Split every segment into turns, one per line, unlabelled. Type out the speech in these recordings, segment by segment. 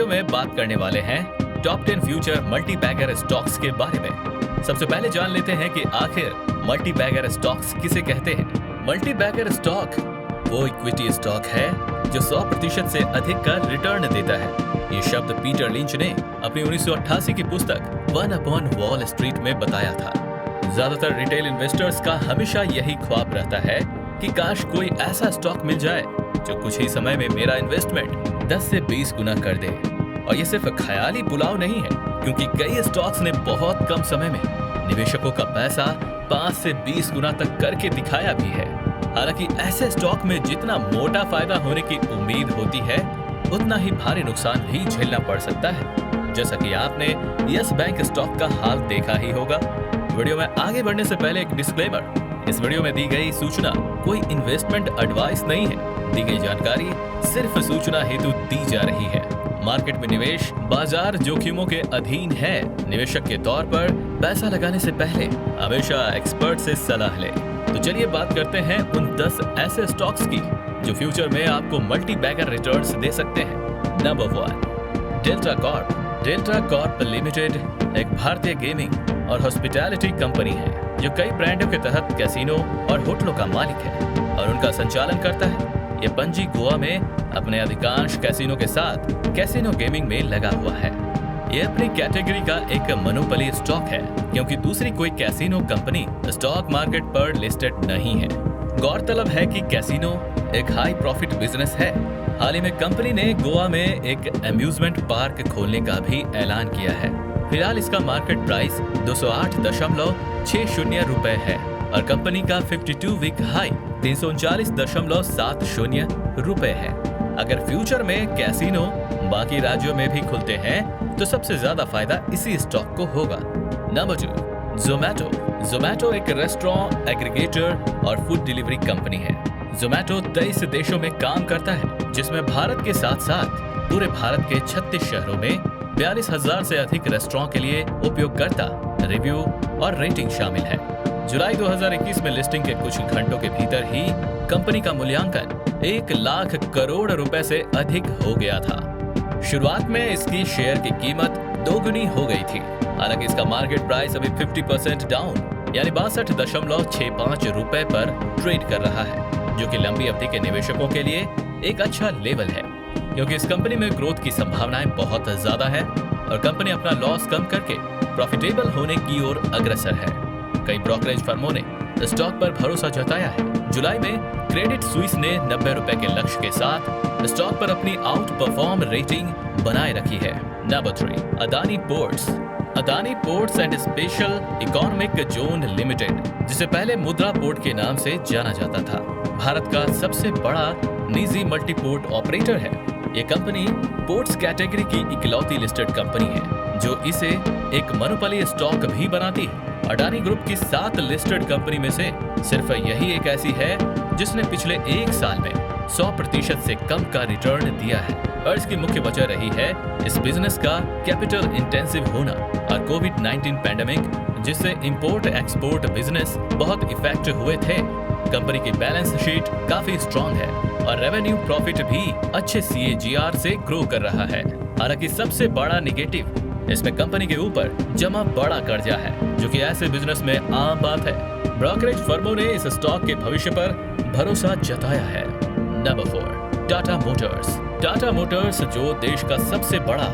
में बात करने वाले हैं top 10 future multibagger stocks के बारे में। सबसे पहले जान लेते हैं कि आखिर मल्टी बैगर स्टॉक्स किसे कहते हैं। मल्टी बैगर स्टॉक वो इक्विटी स्टॉक है जो 100% से अधिक का रिटर्न देता है। ये शब्द पीटर लिंच ने अपनी 1988 की पुस्तक वन अपॉन वॉल स्ट्रीट में बताया था। ज्यादातर रिटेल इन्वेस्टर्स का हमेशा यही ख्वाब रहता है कि काश कोई ऐसा स्टॉक मिल जाए जो कुछ ही समय में मेरा इन्वेस्टमेंट 10 से 20 गुना कर दे। और ये सिर्फ ख्याली पुलाव नहीं है, क्योंकि कई स्टॉक्स ने बहुत कम समय में निवेशकों का पैसा 5 से 20 गुना तक करके दिखाया भी है। हालांकि ऐसे स्टॉक में जितना मोटा फायदा होने की उम्मीद होती है, उतना ही भारी नुकसान भी झेलना पड़ सकता है, जैसा कि आपने यस बैंक स्टॉक का हाल देखा ही होगा। वीडियो में आगे बढ़ने से पहले एक डिस्क्लेमर, इस वीडियो में दी गई सूचना कोई इन्वेस्टमेंट एडवाइस नहीं है। दी गई जानकारी सिर्फ सूचना हेतु दी जा रही है। मार्केट में निवेश बाजार जोखिमों के अधीन है। निवेशक के तौर पर पैसा लगाने से पहले हमेशा एक्सपर्ट से सलाह लें। तो चलिए बात करते हैं उन 10 ऐसे स्टॉक्स की जो फ्यूचर में आपको मल्टी बैगर रिटर्न्स दे सकते हैं। Number 1, delta Corp. Delta Corp limited एक भारतीय गेमिंग और हॉस्पिटैलिटी कंपनी है जो कई ब्रांडों के तहत कैसीनो और होटलों का मालिक है और उनका संचालन करता है। ये पणजी गोवा में अपने अधिकांश कैसीनो के साथ कैसीनो गेमिंग में लगा हुआ है। ये अपनी कैटेगरी का एक मोनोपोली स्टॉक है, क्योंकि दूसरी कोई कैसीनो कंपनी स्टॉक मार्केट पर लिस्टेड नहीं है। गौरतलब है कि कैसीनो एक हाई प्रॉफिट बिजनेस है। हाल ही में कंपनी ने गोवा में एक अम्यूजमेंट पार्क खोलने का भी ऐलान किया है। फिलहाल इसका मार्केट प्राइस 208.60 रुपए है और कंपनी का 52 वीक हाई 339.70 रुपए है। अगर फ्यूचर में कैसीनो बाकी राज्यों में भी खुलते हैं तो सबसे ज्यादा फायदा इसी स्टॉक को होगा। नंबर 2, जोमैटो। जोमैटो एक रेस्टोरेंट एग्रीगेटर और फूड डिलीवरी कंपनी है। जोमैटो 23 देशों में काम करता है, जिसमें भारत के साथ साथ पूरे भारत के 36 शहरों में 42,000 से अधिक रेस्टोरेंट के लिए उपयोगकर्ता, रिव्यू और रेटिंग शामिल है। जुलाई 2021 में लिस्टिंग के कुछ घंटों के भीतर ही कंपनी का मूल्यांकन 1 लाख करोड़ रुपए से अधिक हो गया था। शुरुआत में इसकी शेयर की कीमत 2 गुनी हो गई थी। हालांकि इसका मार्केट प्राइस अभी 50% डाउन यानी 62.65 रुपए पर ट्रेड कर रहा है, जो कि लंबी अवधि के निवेशकों के लिए एक अच्छा लेवल है, क्योंकि इस कंपनी में ग्रोथ की संभावनाएं बहुत ज्यादा है और कंपनी अपना लॉस कम करके प्रॉफिटेबल होने की ओर अग्रसर है। कई ब्रोकरेज फर्मों ने स्टॉक पर भरोसा जताया है। जुलाई में क्रेडिट स्विस ने 90 रुपए के लक्ष्य के साथ स्टॉक पर अपनी आउट परफॉर्म रेटिंग बनाए रखी है। Number 3, Adani ports. Adani ports and special economic zone limited, जिसे पहले मुद्रा पोर्ट के नाम से जाना जाता था, भारत का सबसे बड़ा निजी मल्टी पोर्ट ऑपरेटर है। ये कंपनी पोर्ट्स कैटेगरी की इकलौती लिस्टेड कंपनी है जो इसे एक मोनोपोली स्टॉक भी बनाती है। अडानी ग्रुप की 7 लिस्टेड कंपनी में से सिर्फ यही एक ऐसी है जिसने पिछले 1 साल में 100% से कम का रिटर्न दिया है। और इसकी मुख्य वजह रही है इस बिजनेस का कैपिटल इंटेंसिव होना और कोविड-19 पैंडेमिक, जिससे इंपोर्ट एक्सपोर्ट बिजनेस बहुत इफेक्ट हुए थे। कंपनी की बैलेंस शीट काफी स्ट्रॉन्ग है और रेवेन्यू प्रॉफिट भी अच्छे CAGR से ग्रो कर रहा है। हालांकि सबसे बड़ा निगेटिव इसमें कंपनी के ऊपर जमा बड़ा कर्जा है, जो कि ऐसे बिजनेस में आम बात है। ब्रोकरेज फर्मों ने इस स्टॉक के भविष्य पर भरोसा जताया है। Number 4, Tata Motors. Tata Motors जो देश का सबसे बड़ा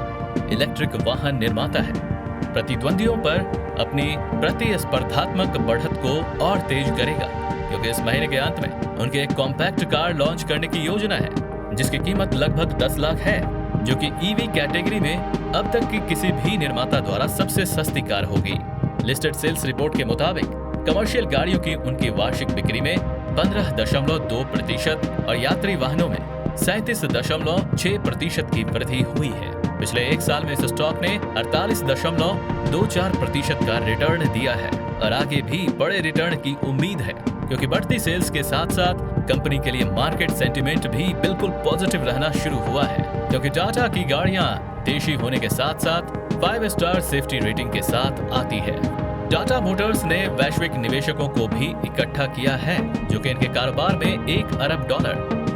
इलेक्ट्रिक वाहन निर्माता है, प्रतिद्वंदियों पर अपनी प्रतिस्पर्धात्मक बढ़त को और तेज करेगा, क्योंकि इस महीने के अंत में उनके एक कॉम्पैक्ट कार लॉन्च करने की योजना है, जिसकी कीमत लगभग 10 लाख है, जो कि EV कैटेगरी में अब तक की किसी भी निर्माता द्वारा सबसे सस्ती कार होगी। लिस्टेड सेल्स रिपोर्ट के मुताबिक कमर्शियल गाड़ियों की उनकी वार्षिक बिक्री में 15.2% और यात्री वाहनों में 37.6% की वृद्धि हुई है। पिछले 1 साल में इस स्टॉक ने 48.24% का रिटर्न दिया है और आगे भी बड़े रिटर्न की उम्मीद है, क्योंकि बढ़ती सेल्स के साथ साथ कंपनी के लिए मार्केट सेंटिमेंट भी बिल्कुल पॉजिटिव रहना शुरू हुआ है, क्योंकि टाटा की गाड़ियां देशी होने के साथ साथ 5 स्टार सेफ्टी रेटिंग के साथ आती है। टाटा मोटर्स ने वैश्विक निवेशकों को भी इकट्ठा किया है, जो कि इनके कारोबार में $1 अरब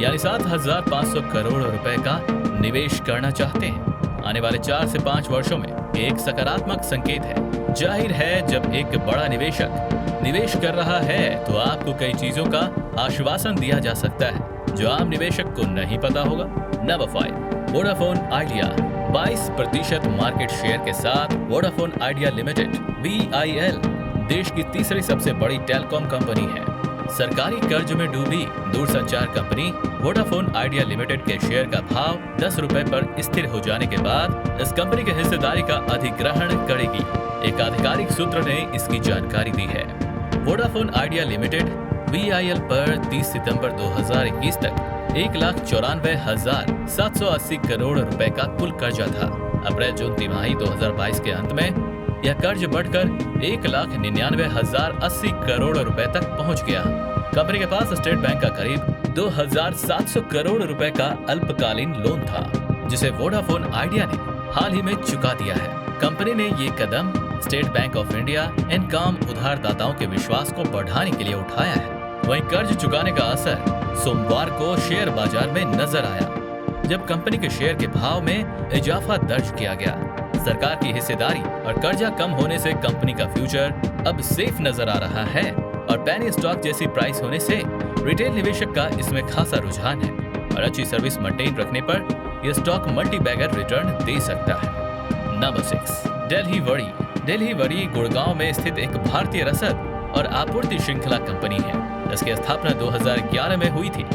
यानी 7,500 करोड़ रुपए का निवेश करना चाहते हैं। आने वाले 4 से 5 वर्षों में एक सकारात्मक संकेत है। जाहिर है, जब एक बड़ा निवेशक निवेश कर रहा है तो आपको कई चीजों का आश्वासन दिया जा सकता है जो आम निवेशक को नहीं पता होगा। Number 5, Vodafone idea 22% market share के साथ वोडाफोन आइडिया लिमिटेड VIL देश की तीसरी सबसे बड़ी टेलीकॉम कंपनी है। सरकारी कर्ज में डूबी दूरसंचार कंपनी वोडाफोन आइडिया लिमिटेड के शेयर का भाव 10 रुपए पर स्थिर हो जाने के बाद इस कंपनी की हिस्सेदारी का अधिग्रहण करेगी। एक आधिकारिक सूत्र ने इसकी जानकारी दी है। वोडाफोन आइडिया लिमिटेड VIL पर 30 सितंबर 2021 तक 1,94,780 करोड़ रुपए का कुल कर्जा था। अप्रैल-जून तिमाही 2022 के अंत में यह कर्ज बढ़कर 1,99,080 करोड़ रुपए तक पहुंच गया। कंपनी के पास स्टेट बैंक का करीब 2,700 करोड़ रुपए का अल्पकालीन लोन था, जिसे वोडाफोन आइडिया ने हाल ही में चुका दिया है। कंपनी ने ये कदम स्टेट बैंक ऑफ इंडिया इन काम उधारदाताओं के विश्वास को बढ़ाने के लिए उठाया है। वहीं कर्ज चुकाने का असर सोमवार को शेयर बाजार में नजर आया, जब कंपनी के शेयर के भाव में इजाफा दर्ज किया गया। सरकार की हिस्सेदारी और कर्जा कम होने से कंपनी का फ्यूचर अब सेफ नजर आ रहा है और पेनी स्टॉक जैसी प्राइस होने से रिटेल निवेशक का इसमें खासा रुझान है और अच्छी सर्विस मेंटेन रखने पर यह स्टॉक मल्टी बैगर रिटर्न दे सकता है। Number 6, Delhi worry. Delhi worry Gurgaon में स्थित एक भारतीय रसद और आपूर्ति श्रृंखला कंपनी है। इसकी स्थापना 2011 में हुई थी।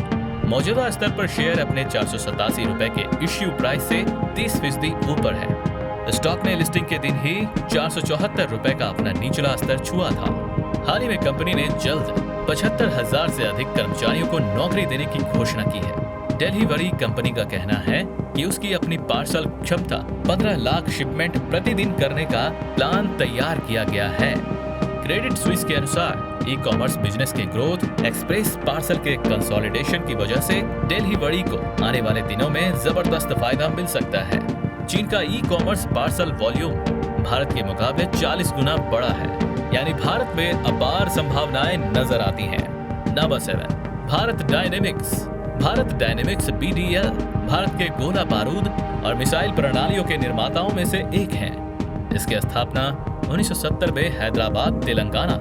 मौजूदा स्तर पर शेयर अपने 487 रुपए के इश्यू प्राइस से 30% ऊपर है। स्टॉक ने लिस्टिंग के दिन ही 474 रुपए का अपना निचला स्तर छुआ था। हाल ही में कंपनी ने जल्द 75,000 से अधिक कर्मचारियों को नौकरी देने की घोषणा की है। दिल्ली वरी कंपनी का कहना है कि उसकी अपनी पार्सल क्षमता 15 लाख शिपमेंट प्रतिदिन करने का प्लान तैयार किया गया है। क्रेडिट स्विस के अनुसार ई कॉमर्स बिजनेस के ग्रोथ, एक्सप्रेस पार्सल के कंसोलिडेशन की वजह से दिल्ली वरी को आने वाले दिनों में जबरदस्त फायदा मिल सकता है। चीन का e commerce parcel volume Bharat के मुकाबले 40 गुना बड़ा है, यानी भारत में अपार संभावनाएं नजर आती हैं। Number 7, Bharat dynamics. Bharat dynamics BDL Bharat के गोला बारूद और मिसाइल प्रणालियों के निर्माताओं में से एक है। इसकी स्थापना 1970 में हैदराबाद, तेलंगाना,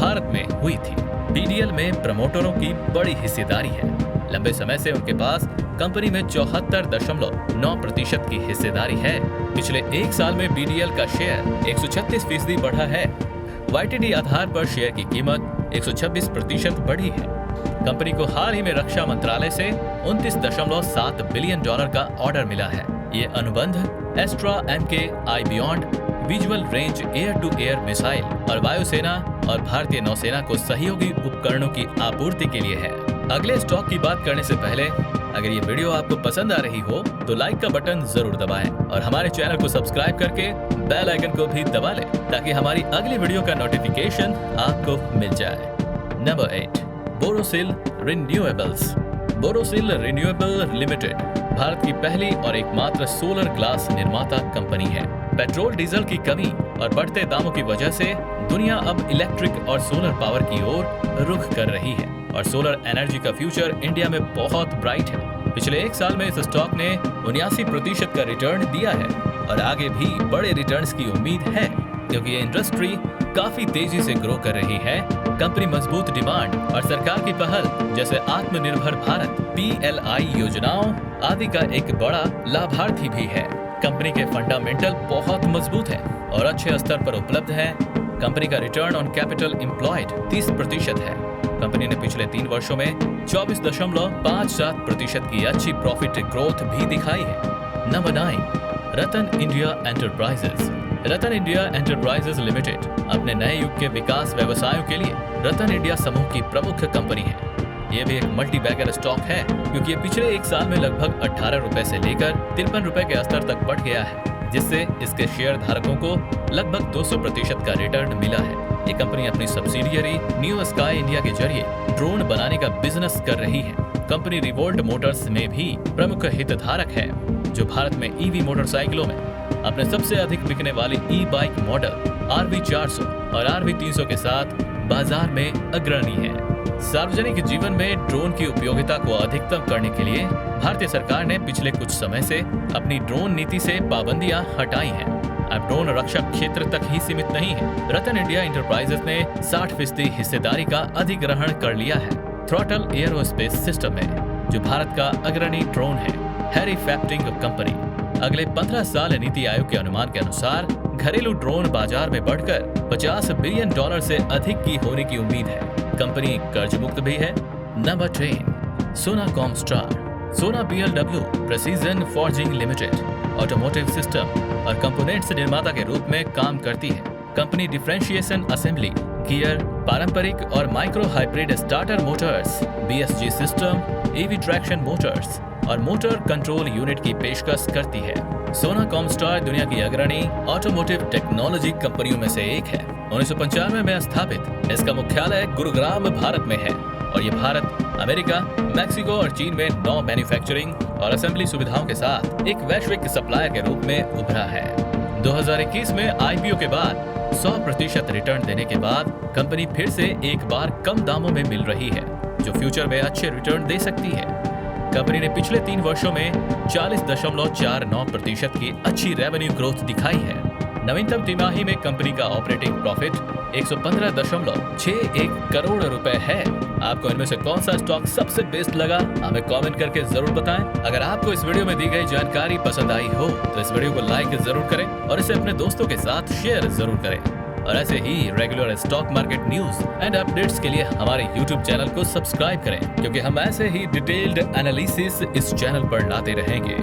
भारत में हुई थी। BDL में प्रमोटरों की बड़ी हिस्सेदारी है। लंबे समय से उनके पास कंपनी में 74.9% की हिस्सेदारी है। पिछले एक साल में BDL का शेयर 136% बढ़ा है। YTD आधार पर शेयर की कीमत 126% बढ़ी है। कंपनी को हाल ही में रक्षा मंत्रालय से $29.7 बिलियन का ऑर्डर मिला है। ये अनुबंध Astra MK I-Beyond visual range air to air missile और वायुसेना और भारतीय नौसेना को सहयोगी उपकरणों की आपूर्ति के लिए है। अगले स्टॉक की बात करने से पहले अगर ये वीडियो आपको पसंद आ रही हो तो लाइक का बटन जरूर दबाएं और हमारे चैनल को सब्सक्राइब करके बेल आइकन को भी दबा लें ताकि हमारी अगली वीडियो का नोटिफिकेशन आपको मिल जाए। Number 8, Borosil renewables. Borosil renewable limited Bharat की पहली और एकमात्र सोलर ग्लास निर्माता कंपनी है। पेट्रोल डीजल की कमी और बढ़ते दामों की वजह से दुनिया अब इलेक्ट्रिक और सोलर पावर की ओर रुख कर रही है और सोलर एनर्जी का फ्यूचर इंडिया में बहुत ब्राइट है। पिछले एक साल में इस स्टॉक ने 79% का रिटर्न दिया है और आगे भी बड़े रिटर्न्स की उम्मीद है क्योंकि ये इंडस्ट्री काफी तेजी से ग्रो कर रही है। कंपनी मजबूत डिमांड और सरकार की पहल जैसे आत्मनिर्भर भारत, PLI योजनाओं आदि का एक बड़ा लाभार्थी भी है। कंपनी के फंडामेंटल बहुत मजबूत है और अच्छे स्तर पर उपलब्ध है। कंपनी का रिटर्न ऑन कैपिटल एम्प्लॉयड 30% है। कंपनी ने पिछले 3 वर्षों में 24.57% की अच्छी प्रॉफिट ग्रोथ भी दिखाई है। नंबर 9, रतन इंडिया एंटरप्राइजेस। रतन इंडिया एंटरप्राइजेस लिमिटेड अपने नए युग के विकास व्यवसायों के लिए रतन इंडिया समूह की प्रमुख कंपनी है। ये भी एक मल्टी बैगर स्टॉक है क्योंकि ये पिछले एक साल में लगभग 18 रुपए से लेकर 53 रुपए के स्तर तक बढ़ गया है, जिससे इसके शेयर धारकों को लगभग 200% का रिटर्न मिला है। ये कंपनी अपनी सब्सिडियरी न्यू स्काई इंडिया के जरिए ड्रोन बनाने का बिजनेस कर रही है। कंपनी रिवोल्ट मोटर्स में भी प्रमुख हितधारक है, जो भारत में EV मोटरसाइकिलों में अपने सबसे अधिक बिकने वाली ई-बाइक मॉडल RV400 और RV300 के साथ बाजार में अग्रणी है। सार्वजनिक जीवन में ड्रोन की उपयोगिता को अधिकतम करने के लिए भारतीय सरकार ने पिछले कुछ समय से अपनी ड्रोन नीति से पाबंदियां हटाई हैं। अब ड्रोन रक्षा क्षेत्र तक ही सीमित नहीं है। रतन इंडिया एंटरप्राइजेस ने 60% हिस्सेदारी का अधिग्रहण कर लिया है थ्रॉटल एयरोस्पेस सिस्टम में, जो भारत का अग्रणी ड्रोन है। हैरी फैक्टिंग कंपनी अगले 15 साल नीति आयोग के अनुमान के अनुसार घरेलू ड्रोन बाजार में बढ़कर $50 बिलियन से अधिक की होने की उम्मीद है। कंपनी कर्ज मुक्त भी है। नंबर 10, सोना कॉमस्टार। सोना BLW precision forging limited automotive system और कंपोनेंट्स निर्माता के रूप में काम करती है। कंपनी डिफरेंशिएशन असेंबली, गियर, पारंपरिक और micro hybrid starter Motors, BSG system, EV traction Motors और मोटर कंट्रोल यूनिट की पेशकश करती है। सोना कॉमस्टार दुनिया की अग्रणी ऑटोमोटिव टेक्नोलॉजी कंपनियों में से एक है। 1995 में स्थापित इसका मुख्यालय गुरुग्राम भारत में है और ये भारत, अमेरिका, मैक्सिको और चीन में 9 मैन्युफैक्चरिंग और असेंबली सुविधाओं के साथ एक वैश्विक सप्लायर के रूप में उभरा है। 2021 में IPO के बाद 100% रिटर्न देने के बाद कंपनी फिर से एक बार कम दामों में मिल रही है, जो फ्यूचर में अच्छे रिटर्न दे सकती है। कंपनी ने पिछले 3 वर्षों में 40.49% की अच्छी रेवेन्यू ग्रोथ दिखाई है। नवीनतम तिमाही में कंपनी का ऑपरेटिंग प्रॉफिट 115.61 करोड़ रुपए है। आपको इनमें से कौन सा स्टॉक सबसे बेस्ट लगा, हमें कमेंट करके जरूर बताएं। अगर आपको इस वीडियो में दी गई जानकारी पसंद आई हो तो इस वीडियो को लाइक जरूर करें और इसे अपने दोस्तों के साथ शेयर जरूर करें। और ऐसे ही regular stock market news and updates के लिए हमारे YouTube चैनल को सब्सक्राइब करें, क्योंकि हम ऐसे ही डिटेल्ड एनालिसिस इस चैनल पर लाते रहेंगे।